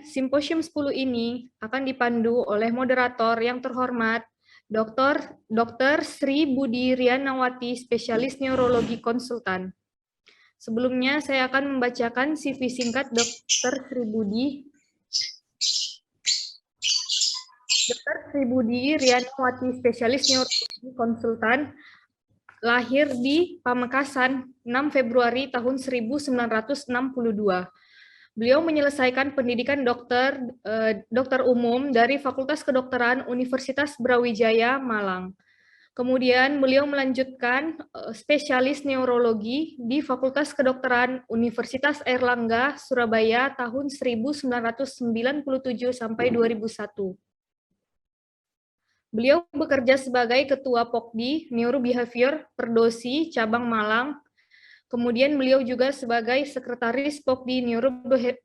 Simposium 10 ini akan dipandu oleh moderator yang terhormat Dr. Sri Budi Rianawati, spesialis neurologi konsultan. Sebelumnya saya akan membacakan CV singkat Dr. Sri Budi. Dr. Sri Budi Rianawati, spesialis neurologi konsultan, lahir di Pamekasan 6 Februari tahun 1962. Beliau menyelesaikan pendidikan dokter umum dari Fakultas Kedokteran Universitas Brawijaya, Malang. Kemudian beliau melanjutkan spesialis neurologi di Fakultas Kedokteran Universitas Airlangga, Surabaya tahun 1997 sampai 2001. Beliau bekerja sebagai Ketua POKDI Neurobehavior Perdosi Cabang Malang. Kemudian beliau juga sebagai Sekretaris POKDI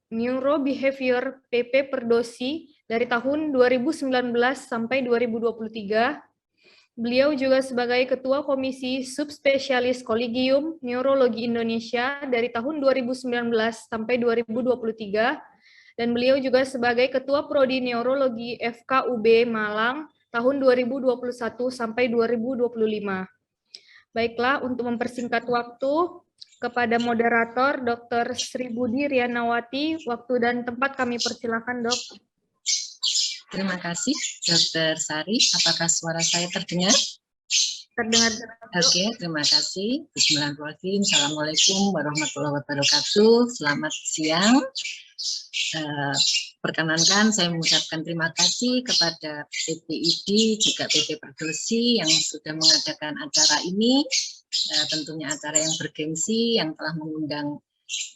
Neurobehavior PP Perdosi dari tahun 2019 sampai 2023. Beliau juga sebagai Ketua Komisi Subspesialis Kolegium Neurologi Indonesia dari tahun 2019 sampai 2023. Dan beliau juga sebagai Ketua Prodi Neurologi FKUB Malang tahun 2021 sampai 2025. Baiklah, untuk mempersingkat waktu, kepada moderator Dr. Sri Budi Rianawati, waktu dan tempat kami persilakan, Dok. Terima kasih, Dr. Sari. Apakah suara saya terdengar? Terdengar. Oke, terima kasih. Bismillahirrahmanirrahim. Assalamualaikum warahmatullahi wabarakatuh. Selamat siang. Perkenankan saya mengucapkan terima kasih kepada PPID, juga PP Perdosi yang sudah mengadakan acara ini. Tentunya acara yang bergengsi yang telah mengundang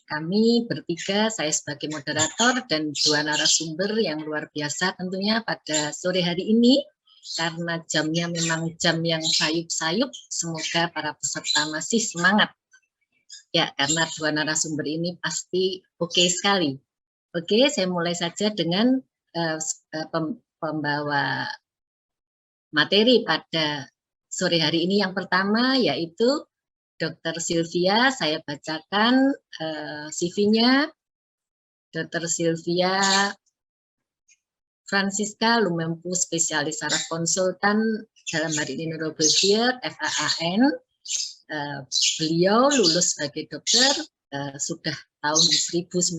kami bertiga, saya sebagai moderator dan dua narasumber yang luar biasa tentunya pada sore hari ini. Karena jamnya memang jam yang sayup-sayup, semoga para peserta masih semangat. Ya, karena dua narasumber ini pasti oke sekali. Oke, saya mulai saja dengan pembawa materi pada sore hari ini. Yang pertama yaitu Dr. Sylvia. Saya bacakan CV-nya. Dr. Sylvia Francisca Lumempu, spesialis saraf konsultan, dalam hari ini neurobehavior, FAAN. Beliau lulus sebagai dokter sudah tahun 1980,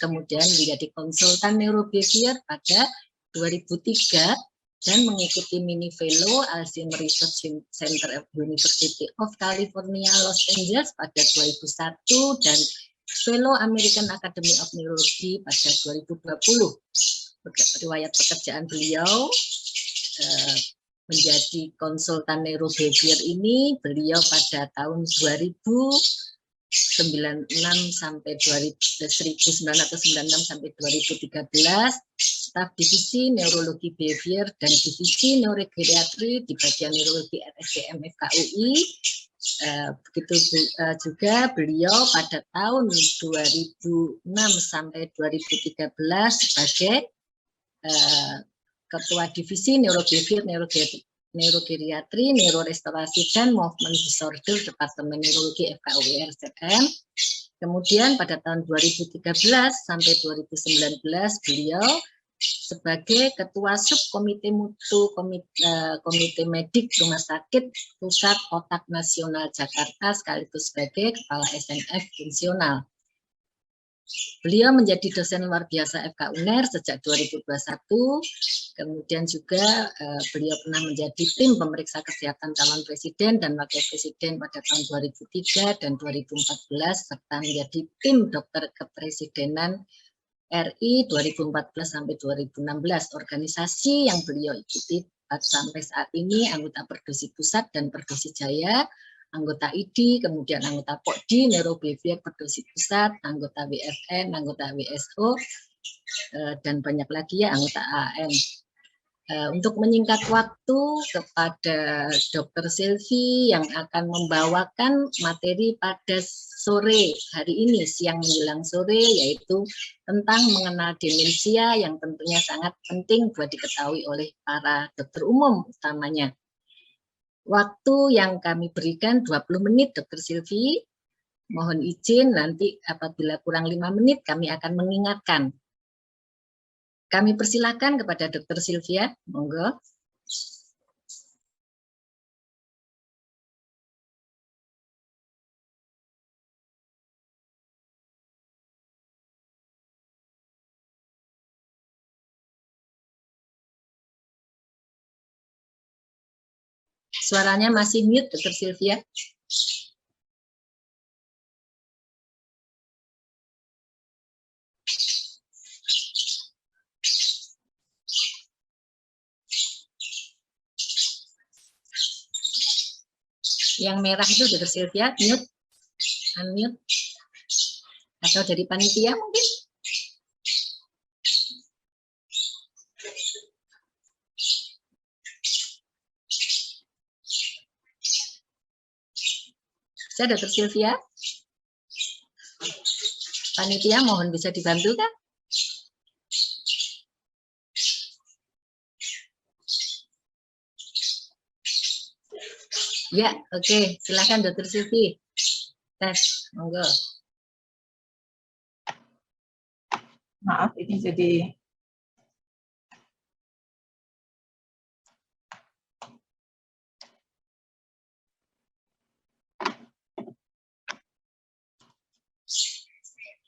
kemudian menjadi konsultan neurobehavior pada 2003 dan mengikuti mini fellow Alzheimer Research Center of University of California, Los Angeles pada 2001 dan fellow American Academy of Neurology pada 2020. Riwayat pekerjaan beliau menjadi konsultan neurobehavior ini, beliau pada tahun 1996 sampai 1996 sampai 2013 staf divisi neurologi behavior dan divisi neurogeriatri di bagian neurologi RSDM FKUI. Begitu juga beliau pada tahun 2006 sampai 2013 sebagai Ketua Divisi Neurobehavior, Neurogeriatri, Neurorestorasi dan Movement Disorder Departemen Neurologi FKUI RSDM. Kemudian pada tahun 2013 sampai 2019 beliau sebagai Ketua Subkomite Mutu Komite Medik Rumah Sakit Pusat Otak Nasional Jakarta sekaligus sebagai Kepala SNF Fungsional. Beliau menjadi dosen luar biasa FK UNER sejak 2021, kemudian juga beliau pernah menjadi tim pemeriksa kesehatan calon presiden dan wakil presiden pada tahun 2003 dan 2014, serta menjadi tim dokter kepresidenan RI 2014 sampai 2016. Organisasi yang beliau ikuti sampai saat ini anggota Perdosi Pusat dan Perdosi Jaya, anggota ID, kemudian anggota POKDI, Neurobehavior Perdosi Pusat, anggota WFN, anggota WSO, dan banyak lagi ya anggota AN. Untuk menyingkat waktu kepada Dr. Sylvie yang akan membawakan materi pada sore hari ini, siang menjelang sore, yaitu tentang mengenal demensia yang tentunya sangat penting buat diketahui oleh para dokter umum utamanya. Waktu yang kami berikan 20 menit, Dr. Sylvie. Mohon izin nanti apabila kurang 5 menit kami akan mengingatkan. Kami persilakan kepada Dr. Sylvia, monggo. Suaranya masih mute, Dr. Sylvia. Yang merah itu Dr. Sylvia, mute, unmute. Atau dari panitia mungkin? Saya Dr. Sylvia. Panitia mohon bisa dibantu kan? Ya, oke. Silakan Dr. Sylvia. Tes, monggo. Maaf, ini jadi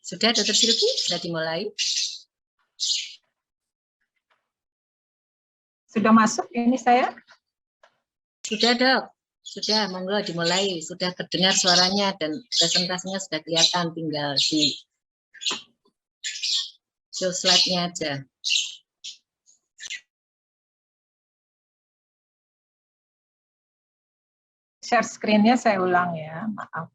Sudah Dr. Sylvia, sudah dimulai. sudah masuk ini saya. Sudah Dok, sudah monggo dimulai. Sudah terdengar suaranya dan presentasinya sudah kelihatan, tinggal di show slide-nya aja. Share screen-nya saya ulang ya, maaf.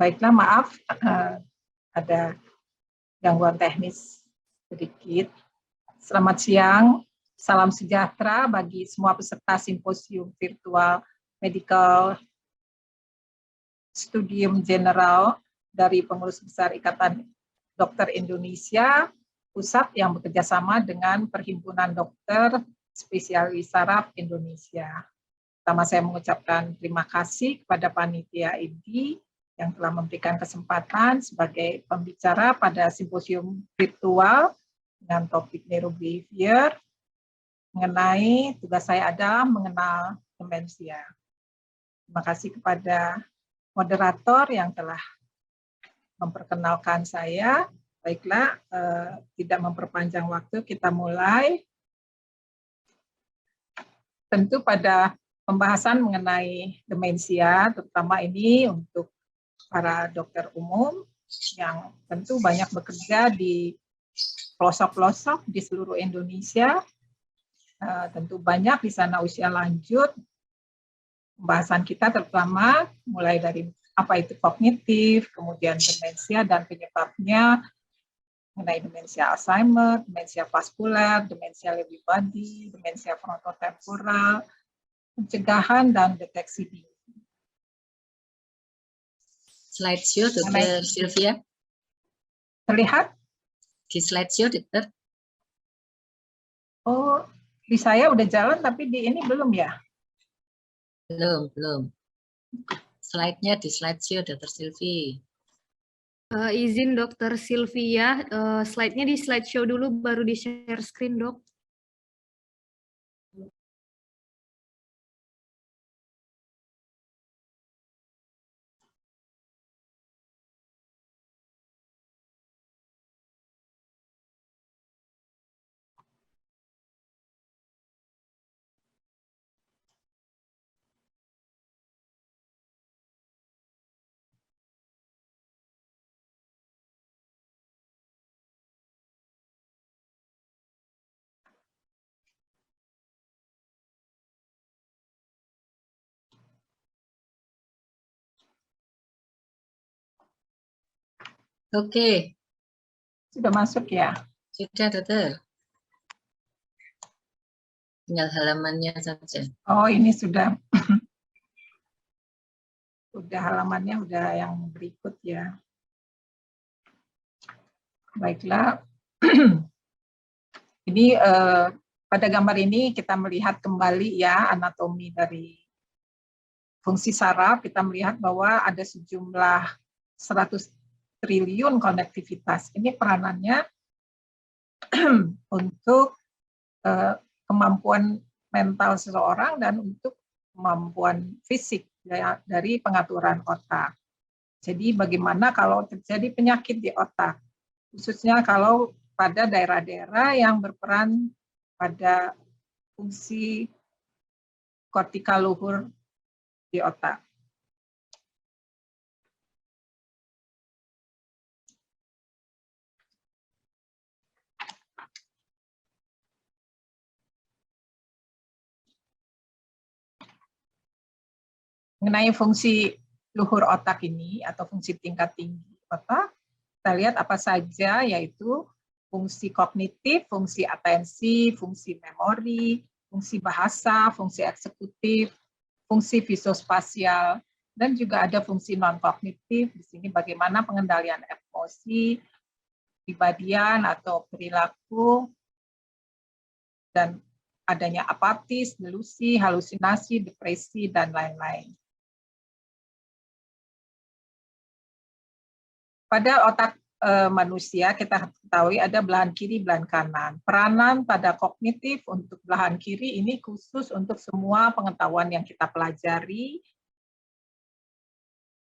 Baiklah, maaf, ada gangguan teknis sedikit. Selamat siang, salam sejahtera bagi semua peserta simposium virtual Medical Studium General dari Pengurus Besar Ikatan Dokter Indonesia, pusat yang bekerja sama dengan Perhimpunan Dokter Spesialis Saraf Indonesia. Pertama saya mengucapkan terima kasih kepada panitia IDI yang telah memberikan kesempatan sebagai pembicara pada simposium virtual dengan topik neurobehavior mengenai tugas saya adalah mengenal demensia. Terima kasih kepada moderator yang telah memperkenalkan saya. Baiklah, tidak memperpanjang waktu, kita mulai. Tentu pada pembahasan mengenai demensia, terutama ini untuk para dokter umum yang tentu banyak bekerja di pelosok-pelosok di seluruh Indonesia. Tentu banyak di sana usia lanjut. Pembahasan kita terutama mulai dari apa itu kognitif, kemudian demensia dan penyebabnya mengenai demensia Alzheimer, demensia vaskuler, demensia Lewy body, demensia frontotemporal, pencegahan dan deteksi dini. Slideshow, Dr. Sylvia. Terlihat? Di slideshow, Dokter. Oh, di saya udah jalan, tapi di ini belum ya? Belum. Slide-nya di slideshow, Dr. Sylvia. Izin Dr. Sylvia, slide-nya di slideshow dulu, baru di share screen, Dok. Oke. Sudah masuk ya? Sudah, Dokter. tinggal halamannya saja. Oh, ini sudah halamannya udah yang berikut ya. Baiklah. Ini pada gambar ini kita melihat kembali ya anatomi dari fungsi saraf. Kita melihat bahwa ada sejumlah 100 triliun konektivitas. Ini peranannya untuk kemampuan mental seseorang dan untuk kemampuan fisik dari pengaturan otak. Jadi bagaimana kalau terjadi penyakit di otak, khususnya kalau pada daerah-daerah yang berperan pada fungsi kortikal luhur di otak. Mengenai fungsi luhur otak ini atau fungsi tingkat tinggi otak, kita lihat apa saja, yaitu fungsi kognitif, fungsi atensi, fungsi memori, fungsi bahasa, fungsi eksekutif, fungsi visospasial, dan juga ada fungsi non-kognitif. Di sini bagaimana pengendalian emosi, kepribadian atau perilaku, dan adanya apatis, delusi, halusinasi, depresi, dan lain-lain. Pada otak manusia kita ketahui ada belahan kiri, belahan kanan. Peranan pada kognitif untuk belahan kiri ini khusus untuk semua pengetahuan yang kita pelajari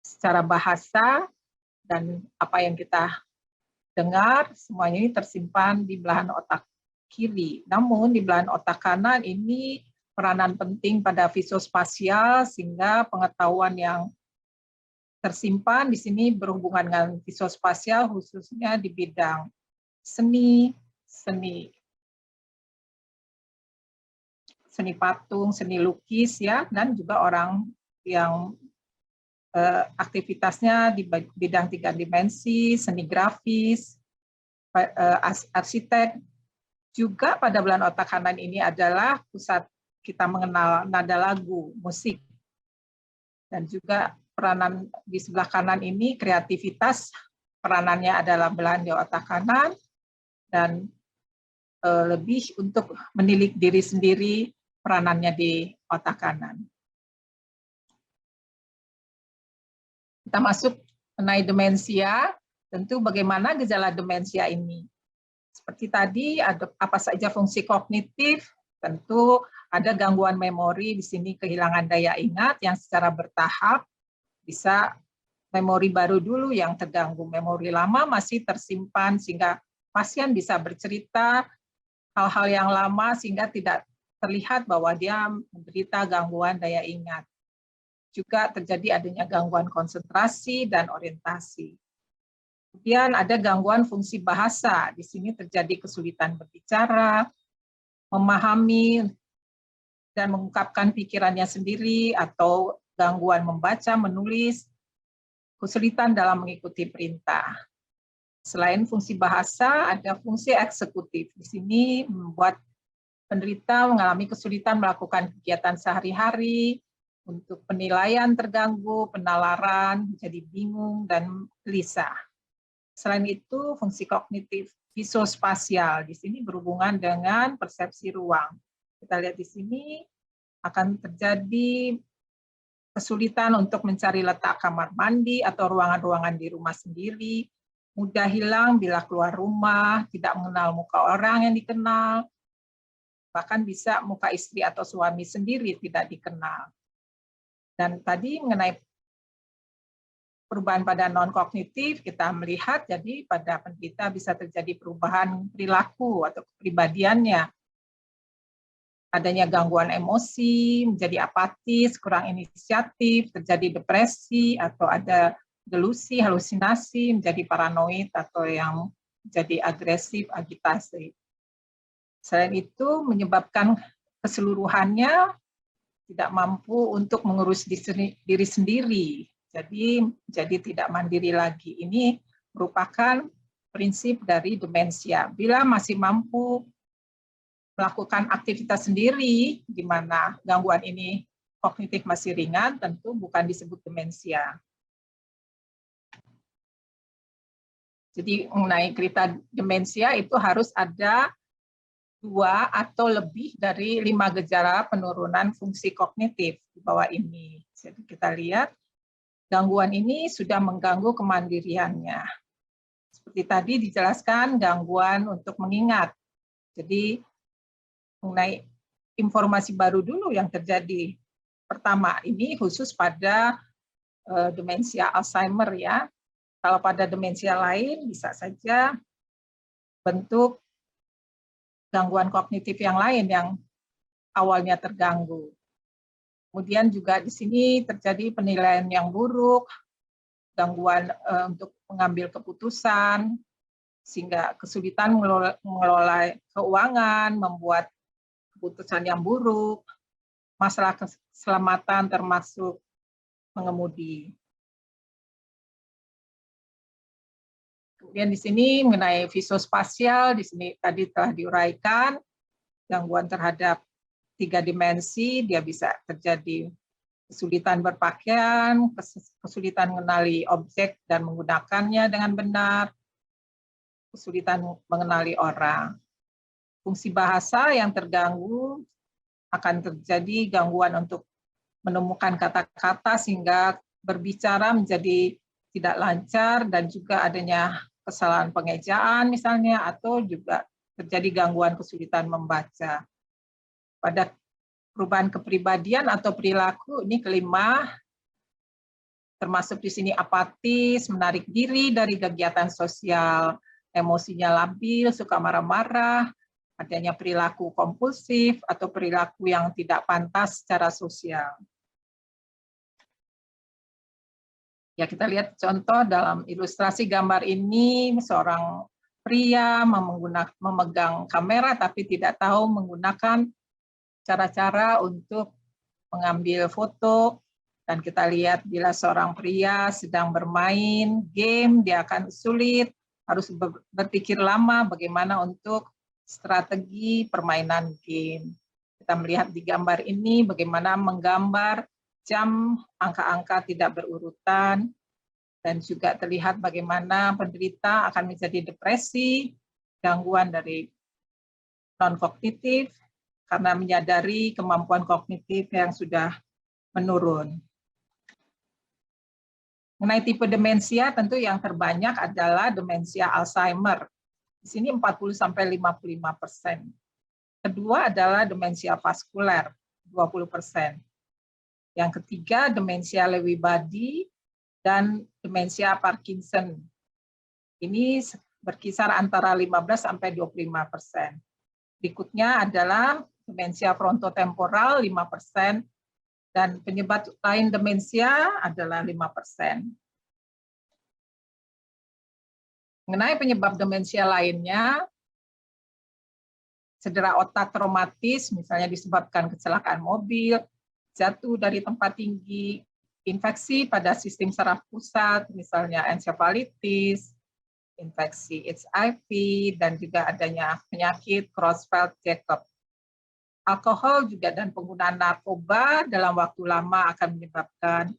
secara bahasa dan apa yang kita dengar, semuanya ini tersimpan di belahan otak kiri. Namun di belahan otak kanan ini peranan penting pada visospasial, sehingga pengetahuan yang tersimpan di sini berhubungan dengan visospasial, khususnya di bidang seni patung, seni lukis ya, dan juga orang yang aktivitasnya di bidang 3 dimensi, seni grafis, arsitek. Juga pada belahan otak kanan ini adalah pusat kita mengenal nada lagu, musik, dan juga peranan di sebelah kanan ini kreativitas, peranannya adalah belahan di otak kanan, dan lebih untuk menilik diri sendiri, peranannya di otak kanan. Kita masuk mengenai demensia, tentu bagaimana gejala demensia ini. Seperti tadi, ada apa saja fungsi kognitif, tentu ada gangguan memori, di sini kehilangan daya ingat yang secara bertahap, bisa memori baru dulu yang terganggu, memori lama masih tersimpan sehingga pasien bisa bercerita hal-hal yang lama sehingga tidak terlihat bahwa dia menderita gangguan daya ingat. Juga terjadi adanya gangguan konsentrasi dan orientasi. Kemudian ada gangguan fungsi bahasa, di sini terjadi kesulitan berbicara, memahami dan mengungkapkan pikirannya sendiri, atau gangguan membaca, menulis, kesulitan dalam mengikuti perintah. Selain fungsi bahasa, ada fungsi eksekutif. Di sini membuat penderita mengalami kesulitan melakukan kegiatan sehari-hari, untuk penilaian terganggu, penalaran, jadi bingung, dan gelisah. Selain itu, fungsi kognitif visospasial, di sini berhubungan dengan persepsi ruang. Kita lihat di sini akan terjadi kesulitan untuk mencari letak kamar mandi atau ruangan-ruangan di rumah sendiri, mudah hilang bila keluar rumah, tidak mengenal muka orang yang dikenal, bahkan bisa muka istri atau suami sendiri tidak dikenal. Dan tadi mengenai perubahan pada non-kognitif, kita melihat jadi pada penderita bisa terjadi perubahan perilaku atau kepribadiannya. Adanya gangguan emosi, menjadi apatis, kurang inisiatif, terjadi depresi, atau ada delusi, halusinasi, menjadi paranoid, atau yang menjadi agresif, agitasi. Selain itu, menyebabkan keseluruhannya tidak mampu untuk mengurus diri sendiri, jadi tidak mandiri lagi. Ini merupakan prinsip dari demensia. Bila masih mampu melakukan aktivitas sendiri, di mana gangguan ini kognitif masih ringan, tentu bukan disebut demensia. Jadi mengenai kriteria demensia itu harus ada 2 atau lebih dari 5 gejala penurunan fungsi kognitif di bawah ini. Jadi kita lihat gangguan ini sudah mengganggu kemandiriannya. Seperti tadi dijelaskan gangguan untuk mengingat. Jadi mengenai informasi baru dulu yang terjadi. Pertama, ini khusus pada demensia Alzheimer ya. Kalau pada demensia lain bisa saja bentuk gangguan kognitif yang lain yang awalnya terganggu. Kemudian juga di sini terjadi penilaian yang buruk, gangguan untuk mengambil keputusan, sehingga kesulitan mengelola keuangan, membuat keputusan yang buruk, masalah keselamatan termasuk mengemudi. Kemudian di sini mengenai visospasial, di sini tadi telah diuraikan, gangguan terhadap 3 dimensi, dia bisa terjadi kesulitan berpakaian, kesulitan mengenali objek dan menggunakannya dengan benar, kesulitan mengenali orang. Fungsi bahasa yang terganggu akan terjadi gangguan untuk menemukan kata-kata sehingga berbicara menjadi tidak lancar dan juga adanya kesalahan pengejaan misalnya, atau juga terjadi gangguan kesulitan membaca. Pada perubahan kepribadian atau perilaku, ini kelima, termasuk di sini apatis, menarik diri dari kegiatan sosial, emosinya labil, suka marah-marah, adanya perilaku kompulsif atau perilaku yang tidak pantas secara sosial. Ya, kita lihat contoh dalam ilustrasi gambar ini, seorang pria memegang kamera tapi tidak tahu menggunakan cara-cara untuk mengambil foto. Dan kita lihat bila seorang pria sedang bermain game, dia akan sulit, harus berpikir lama bagaimana untuk strategi permainan game. Kita melihat di gambar ini bagaimana menggambar jam, angka-angka tidak berurutan, dan juga terlihat bagaimana penderita akan menjadi depresi, gangguan dari non-kognitif, karena menyadari kemampuan kognitif yang sudah menurun. Mengenai tipe demensia, tentu yang terbanyak adalah demensia Alzheimer. Di sini 40-55%. Kedua adalah demensia vaskuler, 20%. Yang ketiga, demensia Lewy body dan demensia Parkinson. Ini berkisar antara 15-25%. Berikutnya adalah demensia frontotemporal 5%, dan penyebab lain demensia adalah 5%. Mengenai penyebab demensia lainnya, cedera otak traumatis, misalnya disebabkan kecelakaan mobil, jatuh dari tempat tinggi, infeksi pada sistem saraf pusat, misalnya encephalitis, infeksi HIV, dan juga adanya penyakit Creutzfeldt-Jakob. Alkohol juga dan penggunaan narkoba dalam waktu lama akan menyebabkan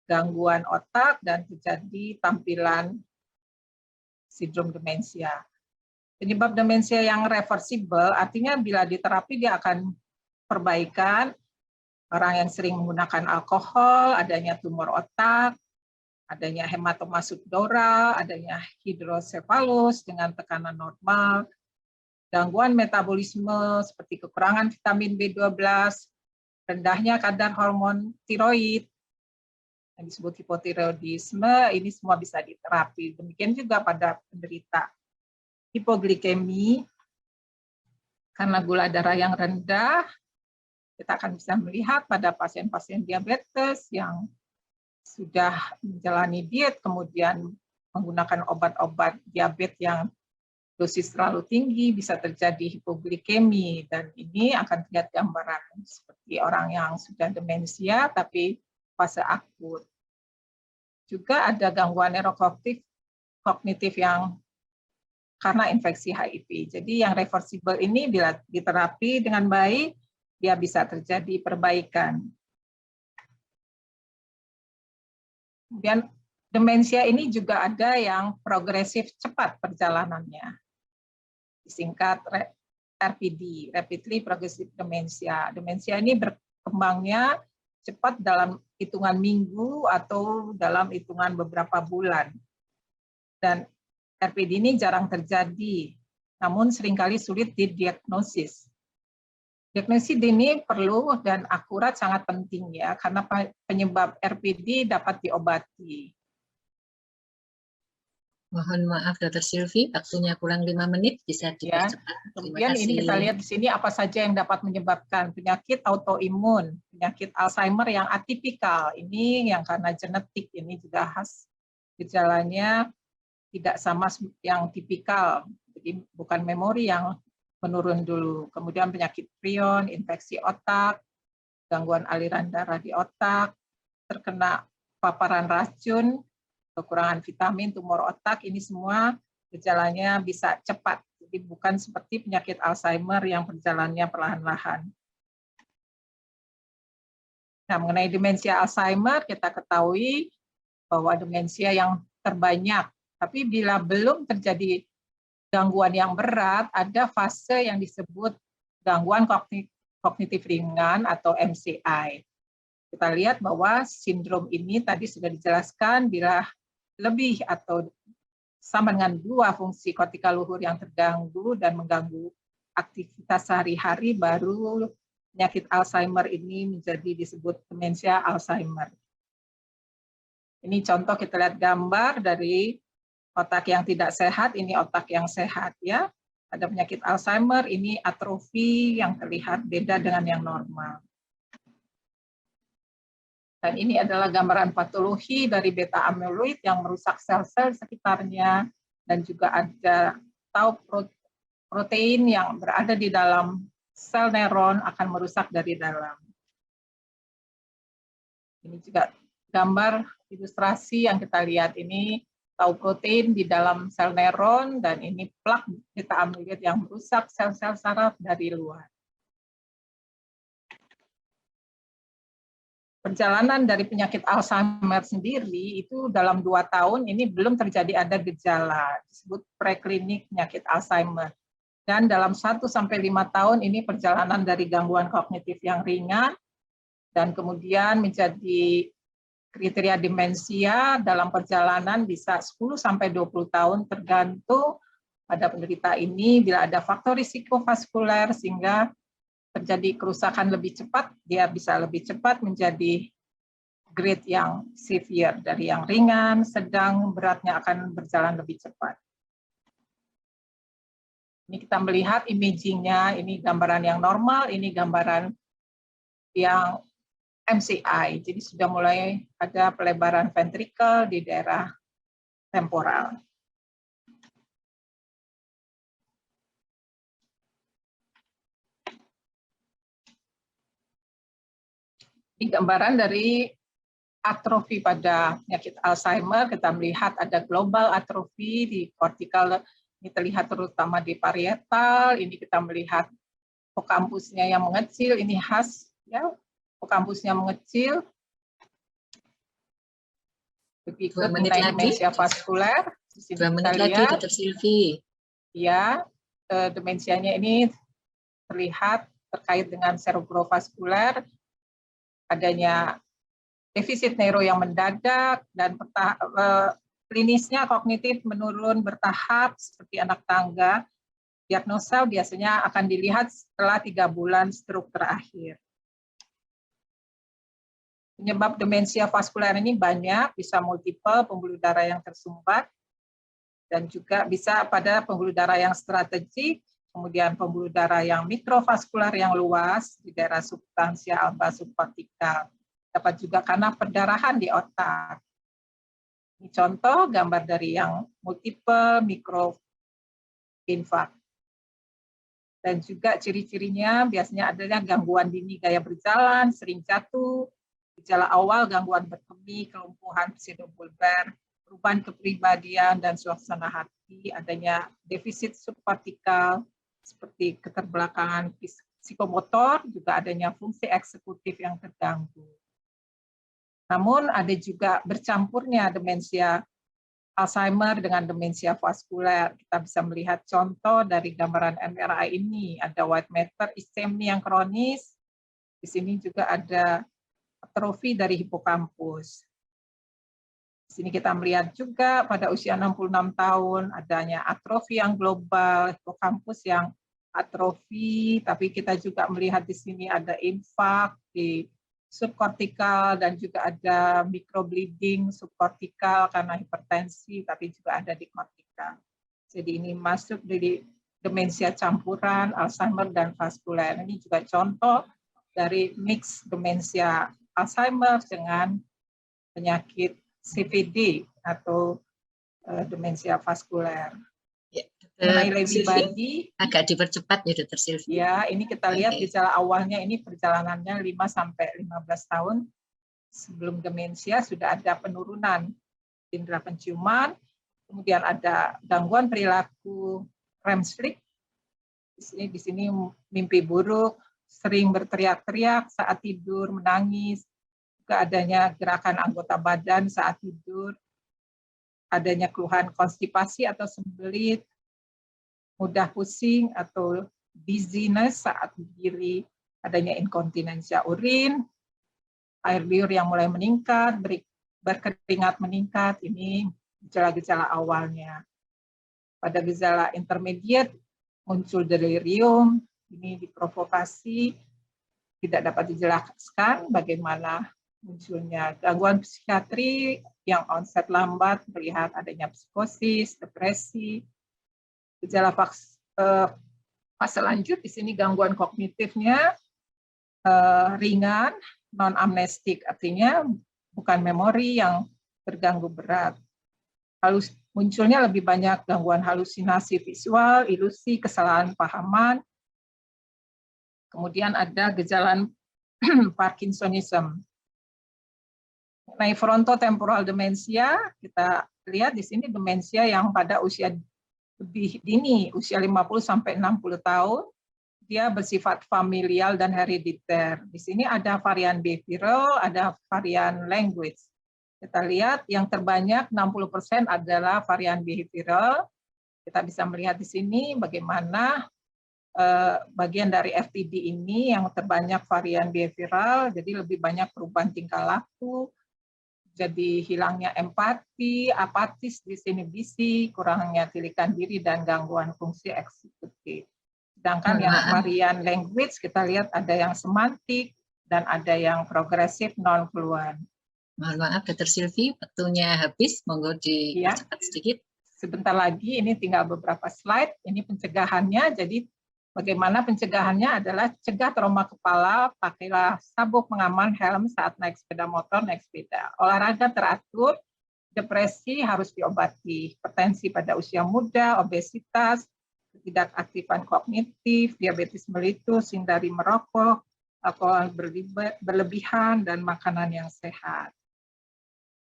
gangguan otak dan terjadi tampilan sindrom demensia. Penyebab demensia yang reversible artinya bila diterapi dia akan perbaikan. Orang yang sering menggunakan alkohol, adanya tumor otak, adanya hematoma subdural, adanya hidrosefalus dengan tekanan normal, gangguan metabolisme seperti kekurangan vitamin B12, rendahnya kadar hormon tiroid, yang disebut hipotiroidisme, ini semua bisa diterapi. Demikian juga pada penderita hipoglikemi, karena gula darah yang rendah, kita akan bisa melihat pada pasien-pasien diabetes yang sudah menjalani diet, kemudian menggunakan obat-obat diabetes yang dosis terlalu tinggi, bisa terjadi hipoglikemi, dan ini akan terlihat gambaran seperti orang yang sudah demensia, tapi fase akut. Juga ada gangguan neurokognitif yang karena infeksi HIV. Jadi yang reversible ini bila diterapi dengan baik, dia bisa terjadi perbaikan. Kemudian demensia ini juga ada yang progresif cepat perjalanannya. Disingkat RPD, Rapidly Progressive Dementia. Demensia ini berkembangnya cepat dalam hitungan minggu atau dalam hitungan beberapa bulan. Dan RPD ini jarang terjadi, namun seringkali sulit didiagnosis. Diagnosis dini perlu dan akurat sangat penting ya, karena penyebab RPD dapat diobati. Mohon maaf Dr. Sylvie, waktunya kurang 5 menit, bisa Ya. dipercepat. Kemudian ini kita lihat di sini apa saja yang dapat menyebabkan penyakit autoimun, penyakit Alzheimer yang atipikal. Ini yang karena genetik, ini juga khas gejalanya tidak sama yang tipikal, jadi bukan memori yang menurun dulu. Kemudian penyakit prion, infeksi otak, gangguan aliran darah di otak, terkena paparan racun, kekurangan vitamin, tumor otak, ini semua gejalanya bisa cepat. Jadi bukan seperti penyakit Alzheimer yang perjalanannya perlahan-lahan. Nah, mengenai demensia Alzheimer, kita ketahui bahwa demensia yang terbanyak, tapi bila belum terjadi gangguan yang berat, ada fase yang disebut gangguan kognitif ringan atau MCI. Kita lihat bahwa sindrom ini tadi sudah dijelaskan bila lebih atau sama dengan 2 fungsi kortikal luhur yang terganggu dan mengganggu aktivitas sehari-hari, baru penyakit Alzheimer ini menjadi disebut demensia Alzheimer. Ini contoh, kita lihat gambar dari otak yang tidak sehat, ini otak yang sehat ya. Ada penyakit Alzheimer, ini atrofi yang terlihat beda dengan yang normal. Dan ini adalah gambaran patologi dari beta amyloid yang merusak sel-sel sekitarnya, dan juga ada tau protein yang berada di dalam sel neuron akan merusak dari dalam. Ini juga gambar ilustrasi yang kita lihat, ini tau protein di dalam sel neuron, dan ini plak beta amyloid yang merusak sel-sel saraf dari luar. Perjalanan dari penyakit Alzheimer sendiri itu dalam 2 tahun ini belum terjadi ada gejala, disebut preklinik penyakit Alzheimer. Dan dalam 1 sampai 5 tahun ini perjalanan dari gangguan kognitif yang ringan dan kemudian menjadi kriteria demensia dalam perjalanan bisa 10 sampai 20 tahun tergantung pada penderita ini. Bila ada faktor risiko vaskuler sehingga terjadi kerusakan lebih cepat, dia bisa lebih cepat menjadi grade yang severe, dari yang ringan, sedang, beratnya akan berjalan lebih cepat. Ini kita melihat imagingnya, ini gambaran yang normal, ini gambaran yang MCI, jadi sudah mulai ada pelebaran ventrikel di daerah temporal. Ini gambaran dari atrofi pada penyakit Alzheimer. Kita melihat ada global atrofi di kortikal, ini terlihat terutama di parietal. Ini kita melihat hipokampusnya yang mengecil, ini khas ya, hipokampusnya mengecil. Begitu mengenai demensia vaskuler. Di sini 2 menit lagi, Dr. Sylvie. Ya, demensianya ini terlihat terkait dengan cerebrovaskuler, adanya defisit neuro yang mendadak, dan klinisnya kognitif menurun bertahap seperti anak tangga. Diagnosa biasanya akan dilihat setelah 3 bulan stroke terakhir. Penyebab demensia vaskuler ini banyak, bisa multiple, pembuluh darah yang tersumbat, dan juga bisa pada pembuluh darah yang strategik, kemudian pembuluh darah yang mikrovaskular yang luas di daerah substansia alba subkortikal. Dapat juga karena perdarahan di otak. Ini contoh gambar dari yang multiple mikroinfark. Dan juga ciri-cirinya biasanya adalah gangguan dini gaya berjalan, sering jatuh, gejala awal gangguan berkemih, kelumpuhan pseudobulbar, perubahan kepribadian dan suasana hati, adanya defisit subkortikal seperti keterbelakangan psikomotor, juga adanya fungsi eksekutif yang terganggu. Namun ada juga bercampurnya demensia Alzheimer dengan demensia vaskuler. Kita bisa melihat contoh dari gambaran MRI ini. Ada white matter ischemia yang kronis. Di sini juga ada atrofi dari hipokampus. Di sini kita melihat juga pada usia 66 tahun adanya atrofi yang global, hipokampus yang atrofi, tapi kita juga melihat di sini ada infak di subkortikal dan juga ada microbleeding subkortikal karena hipertensi, tapi juga ada di kortikal. Jadi ini masuk di demensia campuran Alzheimer dan vaskuler. Ini juga contoh dari mix demensia Alzheimer dengan penyakit CVD atau demensia vaskuler. Mengenai Lewy body, agak dipercepat ya Dr. Sylvie. Ya, ini kita lihat gejala awalnya, ini perjalanannya 5-15 tahun sebelum demensia sudah ada penurunan indera penciuman, kemudian ada gangguan perilaku REM sleep. Di sini mimpi buruk, sering berteriak-teriak saat tidur, menangis, juga adanya gerakan anggota badan saat tidur, adanya keluhan konstipasi atau sembelit, mudah pusing atau dizziness saat berdiri, adanya inkontinensia urin, air liur yang mulai meningkat, berkeringat meningkat, ini gejala-gejala awalnya. Pada gejala intermediate muncul delirium, ini diprovokasi, tidak dapat dijelaskan bagaimana munculnya. Gangguan psikiatri yang onset lambat, melihat adanya psikosis, depresi. Gejala fase lanjut di sini gangguan kognitifnya ringan, non amnestik, artinya bukan memori yang terganggu berat. Munculnya lebih banyak gangguan halusinasi visual, ilusi, kesalahan pahaman. Kemudian ada gejala Parkinsonism. Mengenai frontotemporal demensia, kita lihat di sini demensia yang pada usia lebih dini, usia 50-60 tahun, dia bersifat familial dan herediter. Di sini ada varian behavioral, ada varian language. Kita lihat yang terbanyak 60% adalah varian behavioral. Kita bisa melihat di sini bagaimana bagian dari FTD ini yang terbanyak varian behavioral, jadi lebih banyak perubahan tingkah laku, jadi hilangnya empati, apatis, disinhibisi, kurangnya tilikan diri, dan gangguan fungsi eksekutif. Sedangkan yang varian language, kita lihat ada yang semantik, dan ada yang progresif non-fluent. Mohon maaf, Dr. Sylvie, waktunya habis, monggo dipercepat sedikit. Sebentar lagi, ini tinggal beberapa slide, ini pencegahannya, jadi bagaimana pencegahannya adalah cegah trauma kepala, pakailah sabuk pengaman helm saat naik sepeda motor, naik sepeda. Olahraga teratur, depresi harus diobati, hipertensi pada usia muda, obesitas, ketidakaktifan kognitif, diabetes mellitus, hindari merokok, alkohol berlebihan, dan makanan yang sehat.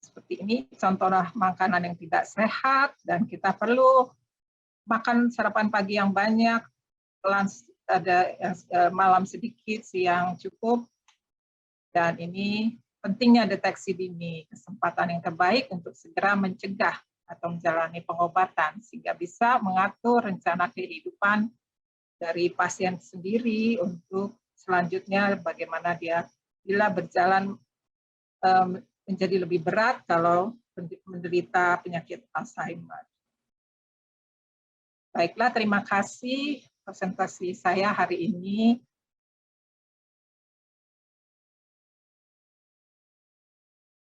Seperti ini contoh makanan yang tidak sehat, dan kita perlu makan sarapan pagi yang banyak, ada malam sedikit, siang cukup, dan ini pentingnya deteksi dini, kesempatan yang terbaik untuk segera mencegah atau menjalani pengobatan sehingga bisa mengatur rencana kehidupan dari pasien sendiri untuk selanjutnya bagaimana dia bila berjalan menjadi lebih berat kalau menderita penyakit Alzheimer. Baiklah, terima kasih presentasi saya hari ini.